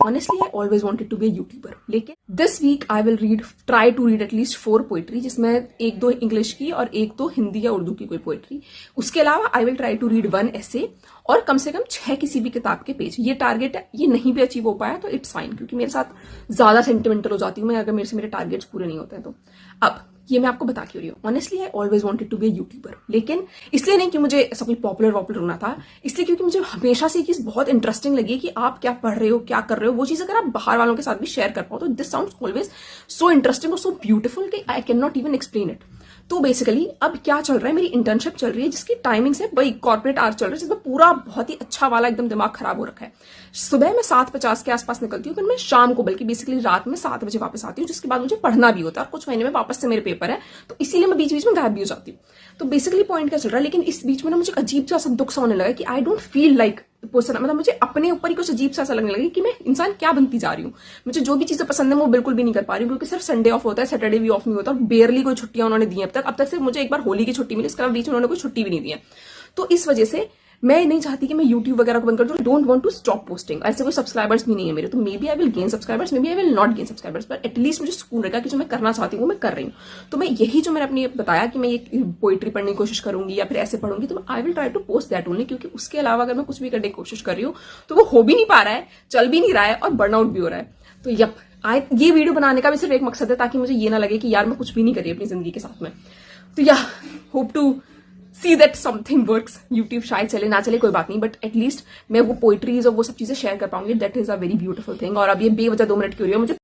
Honestly, I always wanted to be a YouTuber. लेकिन this week I will try to read at least 4 poetry, जिसमें एक दो English की और एक दो हिंदी या उर्दू की कोई पोएट्री. उसके अलावा I will try to read 1 essay और कम से कम 6 किसी भी किताब के पेज. ये टारगेट है. ये नहीं भी अचीव हो पाया तो इट्स फाइन, क्योंकि मेरे साथ ज्यादा सेंटिमेंटल हो जाती हूँ मैं अगर मेरे टारगेट्स पूरे नहीं होते हैं तो. अब ये मैं आपको बता क्यों रही हूँ. Honestly I always wanted to be a YouTuber, लेकिन इसलिए नहीं कि मुझे ऐसा कोई पॉपुलर होना था, इसलिए क्योंकि मुझे हमेशा से ये चीज बहुत इंटरेस्टिंग लगी कि आप क्या पढ़ रहे हो, क्या कर रहे हो, वो चीज अगर आप बाहर वालों के साथ भी शेयर कर पाओ तो this sounds always so interesting और सो ब्यूटीफुल कि I can not even explain it. तो बेसिकली अब क्या चल रहा है, मेरी इंटर्नशिप चल रही है जिसकी टाइमिंग से वही कॉर्पोरेट आवर्स चल रहा है, जिसमें पूरा बहुत ही अच्छा वाला एकदम दिमाग खराब हो रखा है. सुबह मैं 7:50 के आसपास निकलती हूँ, फिर मैं शाम को बल्कि बेसिकली रात में 7 बजे वापस आती हूँ, जिसके बाद मुझे पढ़ना भी होता है और कुछ महीने में वापस से मेरे पेपर है, तो इसीलिए मैं बीच बीच में गायब भी हो जाती हूँ. तो बेसिकली पॉइंट क्या चल रहा है, लेकिन इस बीच में ना मुझे अजीब सा दुख सा होने लगा कि I don't feel like person, मतलब मुझे अपने ऊपर ही कुछ अजीब सा लगने लगा कि मैं इंसान क्या बनती जा रही हूँ. मुझे जो भी चीजें पसंद है वो बिल्कुल भी नहीं कर पा रही हूँ, क्योंकि सिर्फ संडे ऑफ होता है, सैटरडे भी ऑफ नहीं होता और बेयरली कोई छुट्टियां उन्होंने दी अब तक सिर्फ मुझे एक बार होली की छुट्टी मिली, इसके अलावा बीच में उन्होंने कोई छुट्टी भी नहीं दी है. तो इस वजह से मैं नहीं चाहती कि मैं यूट्यूब वगैरह को बंद कर दूं. Don't want to stop posting. ऐसे कोई सब्सक्राइबर्स भी नहीं है मेरे, तो maybe I will gain subscribers, maybe I will not gain subscribers, पर एटलीस्ट मुझे सुकून रहेगा कि जो मैं करना चाहती हूँ वो मैं कर रही हूँ. तो मैं यही जो मैंने अपनी बताया कि मैं ये पोइट्री पढ़ने की कोशिश करूंगी या फिर ऐसे पढ़ूंगी, तो I will try to post that only, क्योंकि उसके अलावा अगर मैं कुछ भी करने की कोशिश कर रही हूँ तो वो हो भी नहीं पा रहा है, चल भी नहीं रहा है और बर्नआउट भी हो रहा है. तो ये वीडियो बनाने का भी सिर्फ एक मकसद है ताकि मुझे ये ना लगे कि यार मैं कुछ भी नहीं कर रही अपनी जिंदगी के साथ में. तो hope to see that something works. YouTube शायद चले ना चले कोई बात नहीं, बट एटलीस्ट मैं वो पोइट्रीज और वो सब चीजें शेयर कर पाऊंगी. That is a very beautiful thing. और अब ये बेवजह 2 मिनट की हो रही है मुझे